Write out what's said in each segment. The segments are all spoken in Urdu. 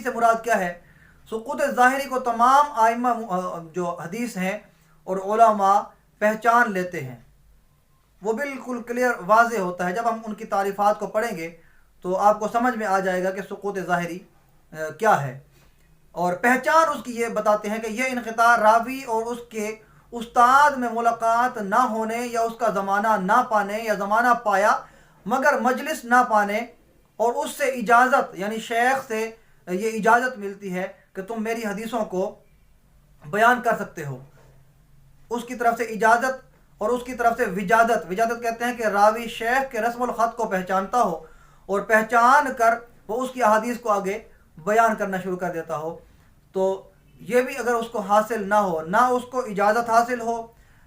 سے مراد کیا ہے؟ سقوط ظاہری کو تمام آئمہ جو حدیث ہیں اور علماء پہچان لیتے ہیں، وہ بالکل کلیئر واضح ہوتا ہے۔ جب ہم ان کی تعریفات کو پڑھیں گے تو آپ کو سمجھ میں آ جائے گا کہ سقوط ظاہری کیا ہے، اور پہچان اس کی یہ بتاتے ہیں کہ یہ انقطاع راوی اور اس کے استاد میں ملاقات نہ ہونے یا اس کا زمانہ نہ پانے یا زمانہ پایا مگر مجلس نہ پانے، اور اس سے اجازت یعنی شیخ سے یہ اجازت ملتی ہے کہ تم میری حدیثوں کو بیان کر سکتے ہو، اس کی طرف سے اجازت اور اس کی طرف سے وجادت۔ وجادت کہتے ہیں کہ راوی شیخ کے رسم الخط کو پہچانتا ہو اور پہچان کر وہ اس کی احادیث کو آگے بیان کرنا شروع کر دیتا ہو۔ تو یہ بھی اگر اس کو حاصل نہ ہو، نہ اس کو اجازت حاصل ہو،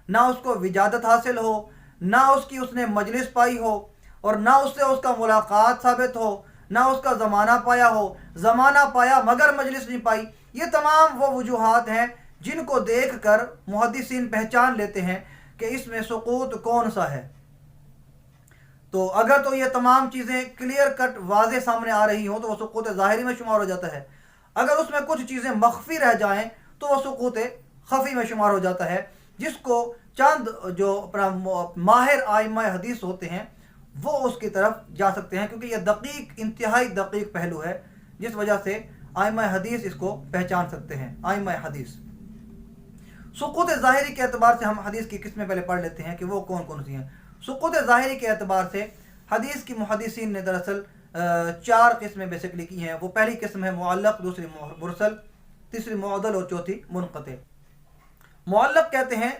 نہ اس کو وجادت حاصل ہو، نہ اس نے مجلس پائی ہو، اور نہ اس سے اس کا ملاقات ثابت ہو، نہ اس کا زمانہ پایا ہو، زمانہ پایا مگر مجلس نہیں پائی، یہ تمام وہ وجوہات ہیں جن کو دیکھ کر محدثین پہچان لیتے ہیں کہ اس میں سقوط کون سا ہے۔ تو اگر تو یہ تمام چیزیں کلیئر کٹ واضح سامنے آ رہی ہوں تو وہ سقوط ظاہری میں شمار ہو جاتا ہے، اگر اس میں کچھ چیزیں مخفی رہ جائیں تو وہ سقوط خفی میں شمار ہو جاتا ہے، جس کو چند جو اپنا ماہر آئمہ حدیث ہوتے ہیں وہ اس کی طرف جا سکتے ہیں، کیونکہ یہ دقیق، انتہائی دقیق پہلو ہے، جس وجہ سے آئمہ حدیث اس کو پہچان سکتے ہیں۔ آئمہ حدیث سقوط ظاہری کے اعتبار سے ہم حدیث کی قسمیں پہلے پڑھ لیتے ہیں کہ وہ کون کون سی ہیں۔ سقوط ظاہری کے اعتبار سے حدیث کی محدثین نے دراصل 4 قسمیں بیسکلی کی ہیں۔ وہ پہلی قسم ہے معلق، دوسری مرسل، تیسری معضل اور چوتھی منقطع۔ معلق کہتے ہیں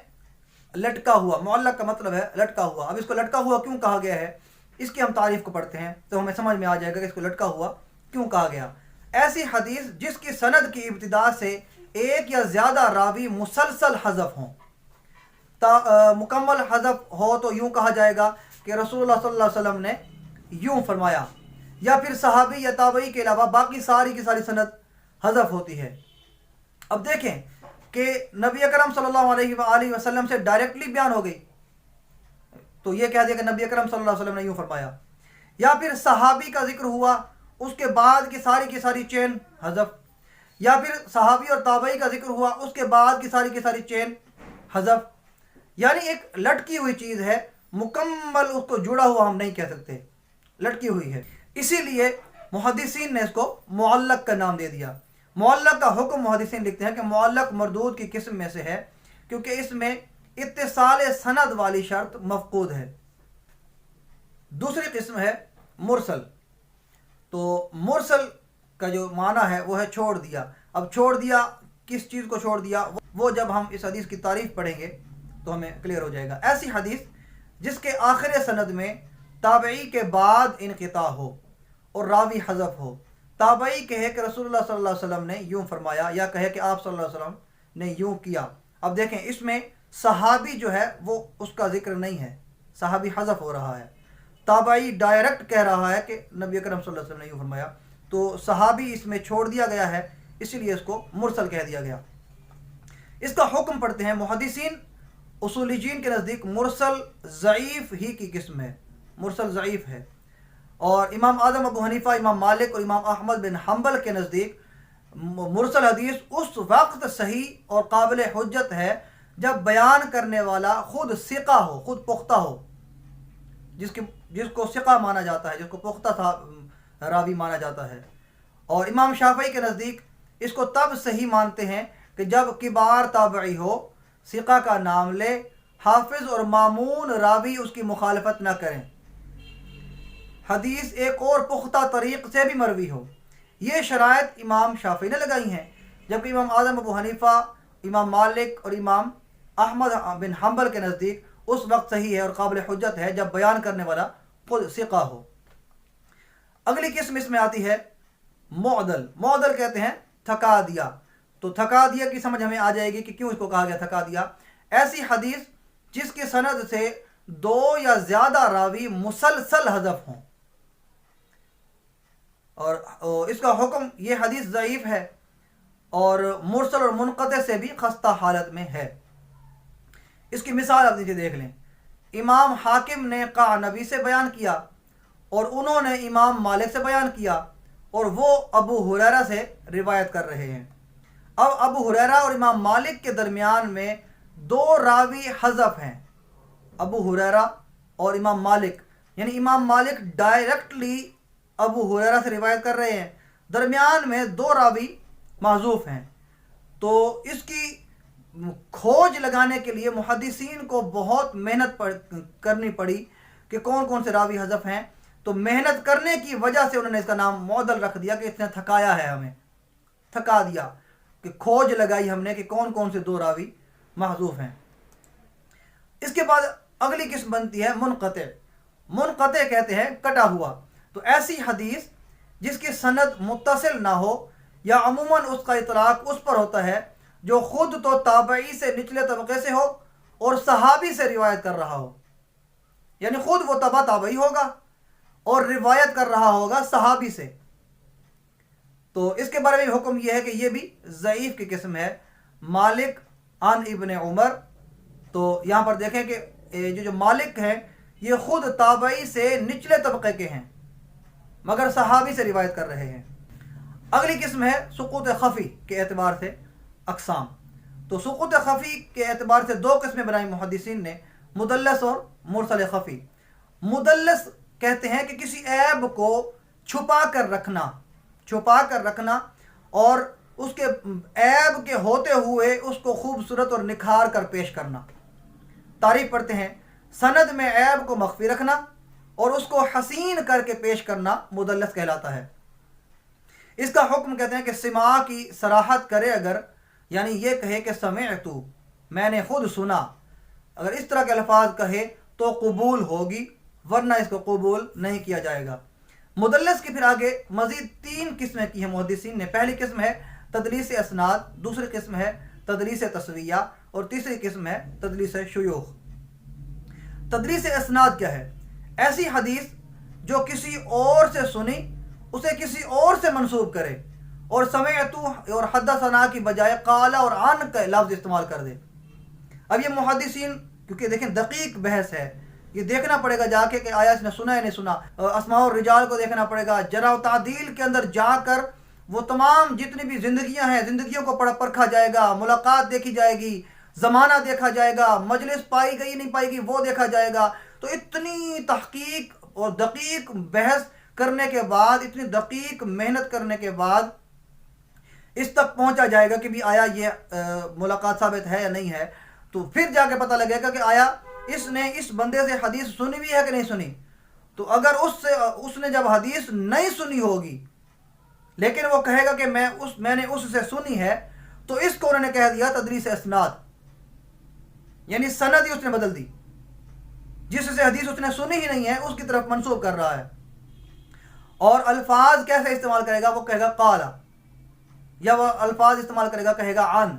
لٹکا ہوا، معلق کا مطلب ہے لٹکا ہوا۔ اب اس کو لٹکا ہوا کیوں کہا گیا ہے، اس کی ہم تعریف کو پڑھتے ہیں تو ہمیں سمجھ میں آ جائے گا کہ اس کو لٹکا ہوا کیوں کہا گیا۔ ایسی حدیث جس کی سند کی ابتدا سے ایک یا زیادہ راوی مسلسل حذف ہوں۔ مکمل حذف ہو تو یوں کہا جائے گا کہ رسول اللہ صلی اللہ علیہ وسلم نے یوں فرمایا، یا پھر صحابی یا تابعی کے علاوہ باقی ساری کی ساری سند حذف ہوتی ہے۔ اب دیکھیں کہ نبی اکرم صلی اللہ علیہ وآلہ وسلم سے ڈائریکٹلی بیان ہو گئی تو یہ کہہ دیا کہ نبی اکرم صلی اللہ علیہ وسلم نے یوں فرمایا، یا پھر صحابی کا ذکر ہوا اس کے بعد کی ساری چین حذف، یا پھر صحابی اور تابعی کا ذکر ہوا اس کے بعد کی ساری چین حذف، یعنی ایک لٹکی ہوئی چیز ہے، مکمل اس کو جڑا ہوا ہم نہیں کہہ سکتے، لٹکی ہوئی ہے۔ اسی لیے محدثین نے اس کو معلق کا نام دے دیا۔ معلق کا حکم محدثین لکھتے ہیں کہ معلق مردود کی قسم میں سے ہے، کیونکہ اس میں اتصال سند والی شرط مفقود ہے۔ دوسری قسم ہے مرسل۔ تو مرسل کا جو معنی ہے وہ ہے چھوڑ دیا۔ اب چھوڑ دیا، کس چیز کو چھوڑ دیا، وہ جب ہم اس حدیث کی تعریف پڑھیں گے تو ہمیں کلیئر ہو جائے گا۔ ایسی حدیث جس کے آخر سند میں تابعی کے بعد انقطاع ہو اور راوی حذف ہو، تابعی کہے کہ رسول اللہ صلی اللہ علیہ وسلم نے یوں فرمایا، یا کہے کہ آپ صلی اللہ علیہ وسلم نے یوں کیا۔ اب دیکھیں اس میں صحابی جو ہے وہ اس کا ذکر نہیں ہے، صحابی حذف ہو رہا ہے، تابعی ڈائریکٹ کہہ رہا ہے کہ نبی اکرم صلی اللہ علیہ وسلم نے یوں فرمایا، تو صحابی اس میں چھوڑ دیا گیا ہے، اسی لیے اس کو مرسل کہہ دیا گیا۔ اس کا حکم پڑھتے ہیں محدثین اصولیین کے نزدیک مرسل ضعیف ہی کی قسم ہے، مرسل ضعیف ہے، اور امام اعظم ابو حنیفہ، امام مالک اور امام احمد بن حنبل کے نزدیک مرسل حدیث اس وقت صحیح اور قابل حجت ہے جب بیان کرنے والا خود ثقہ ہو، خود پختہ ہو، جس کو ثقہ مانا جاتا ہے، جس کو پختہ راوی مانا جاتا ہے۔ اور امام شافعی کے نزدیک اس کو تب صحیح مانتے ہیں کہ جب کبار تابعی ہو، ثقہ کا نام لے، حافظ اور مامون راوی اس کی مخالفت نہ کریں، حدیث ایک اور پختہ طریق سے بھی مروی ہو۔ یہ شرائط امام شافعی نے لگائی ہیں، جبکہ امام اعظم ابو حنیفہ، امام مالک اور امام احمد بن حنبل کے نزدیک اس وقت صحیح ہے اور قابل حجت ہے جب بیان کرنے والا خود ثقہ ہو۔ اگلی قسم اس میں آتی ہے معدل۔ معدل کہتے ہیں تھکا دیا۔ تو تھکا دیا کی سمجھ ہمیں آ جائے گی کہ کیوں اس کو کہا گیا تھکا دیا۔ ایسی حدیث جس کی سند سے 2 یا زیادہ راوی مسلسل حذف ہوں، اور اس کا حکم یہ حدیث ضعیف ہے اور مرسل اور منقطع سے بھی خستہ حالت میں ہے۔ اس کی مثال آپ نیچے دیکھ لیں۔ امام حاکم نے قعنبی سے بیان کیا اور انہوں نے امام مالک سے بیان کیا، اور وہ ابو ہریرہ سے روایت کر رہے ہیں۔ اب ابو ہریرہ اور امام مالک کے درمیان میں 2 راوی حذف ہیں، ابو ہریرہ اور امام مالک، یعنی امام مالک ڈائریکٹلی ابو ہریرہ سے روایت کر رہے ہیں، درمیان میں 2 راوی محذوف ہیں۔ تو اس کی کھوج لگانے کے لیے محدثین کو بہت محنت کرنی پڑی کہ کون کون سے راوی حذف ہیں، تو محنت کرنے کی وجہ سے انہوں نے اس کا نام معضل رکھ دیا کہ اس نے تھکایا ہے، ہمیں تھکا دیا، کہ کھوج لگائی ہم نے کہ کون کون سے 2 راوی محذوف ہیں۔ اس کے بعد اگلی قسم بنتی ہے منقطع۔ منقطع کہتے ہیں کٹا ہوا، تو ایسی حدیث جس کی سند متصل نہ ہو، یا عموماً اس کا اطلاق اس پر ہوتا ہے جو خود تو تابعی سے نچلے طبقے سے ہو اور صحابی سے روایت کر رہا ہو، یعنی خود وہ تبع تابعی ہوگا اور روایت کر رہا ہوگا صحابی سے۔ تو اس کے بارے میں حکم یہ ہے کہ یہ بھی ضعیف کی قسم ہے۔ مالک عن ابن عمر، تو یہاں پر دیکھیں کہ جو مالک ہیں یہ خود تابعی سے نچلے طبقے کے ہیں مگر صحابی سے روایت کر رہے ہیں۔ اگلی قسم ہے سقوط خفی کے اعتبار سے اقسام۔ تو سقوط خفی کے اعتبار سے 2 قسمیں بنائی محدثین نے، مدلس اور مرسل خفی۔ مدلس کہتے ہیں کہ کسی عیب کو چھپا کر رکھنا اور اس کے عیب کے ہوتے ہوئے اس کو خوبصورت اور نکھار کر پیش کرنا۔ تعریف پڑھتے ہیں، سند میں عیب کو مخفی رکھنا اور اس کو حسین کر کے پیش کرنا مدلس کہلاتا ہے۔ اس کا حکم کہتے ہیں کہ سماع کی صراحت کرے اگر، یعنی یہ کہے کہ سمعت، میں نے خود سنا، اگر اس طرح کے الفاظ کہے تو قبول ہوگی، ورنہ اس کو قبول نہیں کیا جائے گا۔ مدلس کی پھر آگے مزید 3 قسمیں کی ہیں محدثین نے۔ پہلی قسم ہے تدلیس اسناد، دوسری قسم ہے تدلیس تسویہ، اور تیسری قسم ہے تدلیس شیوخ۔ تدلیس اسناد کیا ہے؟ ایسی حدیث جو کسی اور سے سنی اسے کسی اور سے منسوب کرے اور سمعت اور حدثنا کی بجائے قال اور عن کا لفظ استعمال کر دے۔ اب یہ محدثین کیونکہ دیکھیں دقیق بحث ہے، یہ دیکھنا پڑے گا جا کے کہ آیا اس نے سنا یا نہیں سنا، اسماء الرجال کو دیکھنا پڑے گا، جرح و تعدیل کے اندر جا کر وہ تمام جتنی بھی زندگیاں ہیں زندگیوں کو پرکھا جائے گا، ملاقات دیکھی جائے گی، زمانہ دیکھا جائے گا، مجلس پائی گئی نہیں پائی گئی وہ دیکھا جائے گا۔ تو اتنی تحقیق اور دقیق بحث کرنے کے بعد، اتنی دقیق محنت کرنے کے بعد اس تک پہنچا جائے گا کہ بھی آیا یہ ملاقات ثابت ہے یا نہیں ہے، تو پھر جا کے پتہ لگے گا کہ آیا اس نے اس بندے سے حدیث سنی بھی ہے کہ نہیں سنی۔ تو اگر اس نے جب حدیث نہیں سنی ہوگی لیکن وہ کہے گا کہ میں نے اس سے سنی ہے، تو اس کو انہوں نے کہہ دیا تدلیس اسناد، یعنی سند ہی اس نے بدل دی، جس سے حدیث اس نے سنی ہی نہیں ہے اس کی طرف منسوب کر رہا ہے۔ اور الفاظ کیسے استعمال کرے گا؟ وہ کہے گا قال، یا وہ الفاظ استعمال کرے گا کہے گا عن۔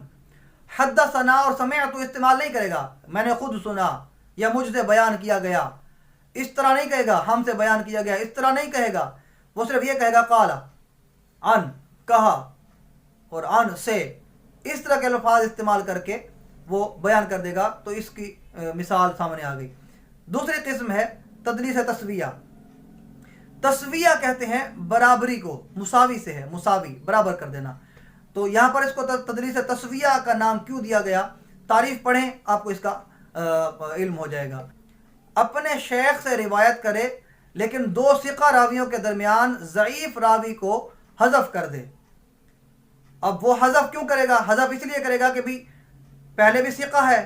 حدثنا اور سمعت استعمال نہیں کرے گا، میں نے خود سنا یا مجھ سے بیان کیا گیا، اس طرح نہیں کہے گا، ہم سے بیان کیا گیا اس طرح نہیں کہے گا، وہ صرف یہ کہے گا قال، عن کہا، اور عن سے، اس طرح کے الفاظ استعمال کر کے وہ بیان کر دے گا۔ تو اس کی مثال سامنے آ گئی۔ دوسری قسم ہے تدلیس تسویہ۔ تسویہ کہتے ہیں برابری کو، مساوی سے ہے، مساوی برابر کر دینا۔ تو یہاں پر اس کو تدلیس تسویہ کا نام کیوں دیا گیا؟ تعریف پڑھیں آپ کو اس کا علم ہو جائے گا۔ اپنے شیخ سے روایت کرے لیکن 2 ثقہ راویوں کے درمیان ضعیف راوی کو حذف کر دے۔ اب وہ حذف کیوں کرے گا؟ حذف اس لیے کرے گا کہ بھی پہلے بھی ثقہ ہے،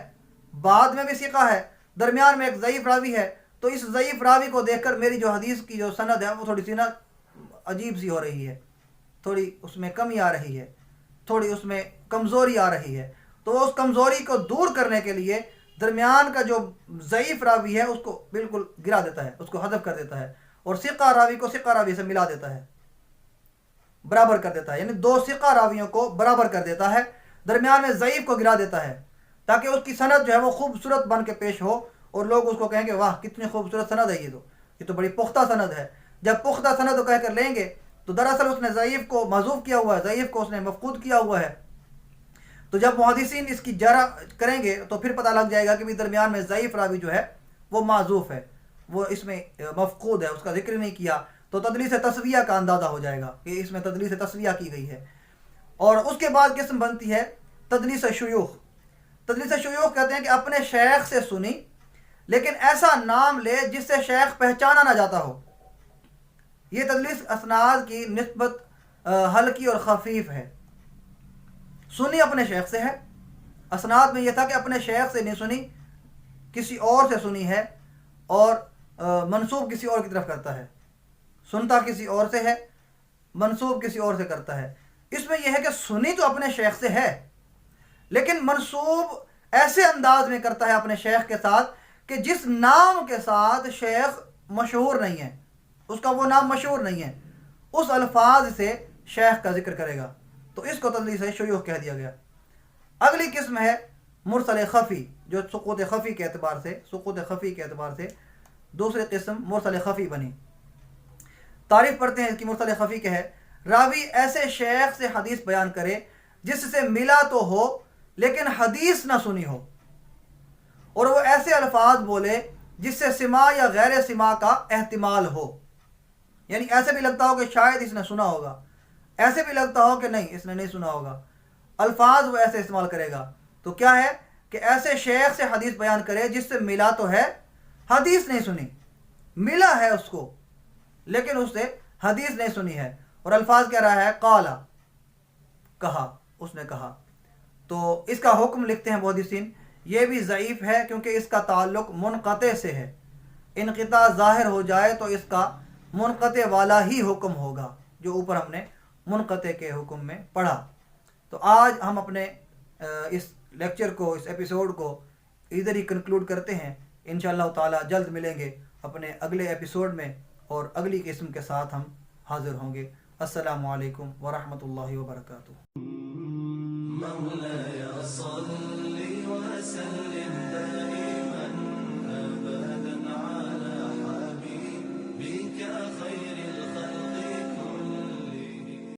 بعد میں بھی ثقہ ہے، درمیان میں ایک ضعیف راوی ہے، تو اس ضعیف راوی کو دیکھ کر میری جو حدیث کی جو سند ہے وہ تھوڑی سی نا عجیب سی ہو رہی ہے، تھوڑی اس میں کمی آ رہی ہے، تھوڑی اس میں کمزوری آ رہی ہے۔ تو اس کمزوری کو دور کرنے کے لیے درمیان کا جو ضعیف راوی ہے اس کو بالکل گرا دیتا ہے، اس کو حذف کر دیتا ہے، اور ثقہ راوی کو ثقہ راوی سے ملا دیتا ہے، برابر کر دیتا ہے، یعنی 2 ثقہ راویوں کو برابر کر دیتا ہے، درمیان میں ضعیف کو گرا دیتا ہے، تاکہ اس کی سند جو ہے وہ خوبصورت بن کے پیش ہو اور لوگ اس کو کہیں گے واہ کتنی خوبصورت سند ہے، یہ تو بڑی پختہ سند ہے۔ جب پختہ سند کو کہہ کر لیں گے تو دراصل اس نے ضعیف کو محذوف کیا ہوا ہے، ضعیف کو اس نے مفقود کیا ہوا ہے۔ تو جب محدثین اس کی جرح کریں گے تو پھر پتہ لگ جائے گا کہ بھی درمیان میں ضعیف راوی جو ہے وہ معذوف ہے، وہ اس میں مفقود ہے، اس کا ذکر نہیں کیا، تو تدلیس تسویہ کا اندازہ ہو جائے گا کہ اس میں تدلیس تسویہ کی گئی ہے۔ اور اس کے بعد قسم بنتی ہے تدلیس شیوخ۔ تدلیس شیوخ کہتے ہیں کہ اپنے شیخ سے سنی لیکن ایسا نام لے جس سے شیخ پہچانا نہ جاتا ہو۔ یہ تدلیس اسناد کی نسبت ہلکی اور خفیف ہے۔ سنی اپنے شیخ سے ہے، اسناد میں یہ تھا کہ اپنے شیخ سے نہیں سنی، کسی اور سے سنی ہے، اور منسوب کسی اور کی طرف کرتا ہے، سنتا کسی اور سے ہے، منسوب کسی اور سے کرتا ہے۔ اس میں یہ ہے کہ سنی تو اپنے شیخ سے ہے لیکن منسوب ایسے انداز میں کرتا ہے اپنے شیخ کے ساتھ کہ جس نام کے ساتھ شیخ مشہور نہیں ہے، اس کا وہ نام مشہور نہیں ہے، اس الفاظ سے شیخ کا ذکر کرے گا، تو اس کو تدلیس شیوخ کہہ دیا گیا۔ اگلی قسم ہے مرسل خفی، جو سقوط خفی کے اعتبار سے دوسری قسم مرسل خفی بنی۔ تعریف پڑھتے ہیں اس کی مرسل خفی کہ ہے راوی ایسے شیخ سے حدیث بیان کرے جس سے ملا تو ہو لیکن حدیث نہ سنی ہو، اور وہ ایسے الفاظ بولے جس سے سماع یا غیر سماع کا احتمال ہو، یعنی ایسے بھی لگتا ہو کہ شاید اس نے سنا ہوگا، ایسے بھی لگتا ہو کہ نہیں اس نے نہیں سنا ہوگا، الفاظ وہ ایسے استعمال کرے گا۔ تو کیا ہے کہ ایسے شیخ سے حدیث بیان کرے جس سے ملا تو ہے، حدیث نہیں سنی، ملا ہے اس کو لیکن اس سے حدیث نہیں سنی ہے، اور الفاظ کہہ رہا ہے قالا، کہا، اس نے کہا۔ تو اس کا حکم لکھتے ہیں محدثین یہ بھی ضعیف ہے کیونکہ اس کا تعلق منقطع سے ہے، انقطاع ظاہر ہو جائے تو اس کا منقطع والا ہی حکم ہوگا جو اوپر ہم نے منقطع کے حکم میں پڑھا۔ تو آج ہم اپنے اس لیکچر کو، اس ایپیسوڈ کو ادھر ہی کنکلوڈ کرتے ہیں۔ انشاءاللہ تعالی جلد ملیں گے اپنے اگلے ایپیسوڈ میں اور اگلی قسم کے ساتھ ہم حاضر ہوں گے۔ السلام علیکم ورحمۃ اللہ وبرکاتہ۔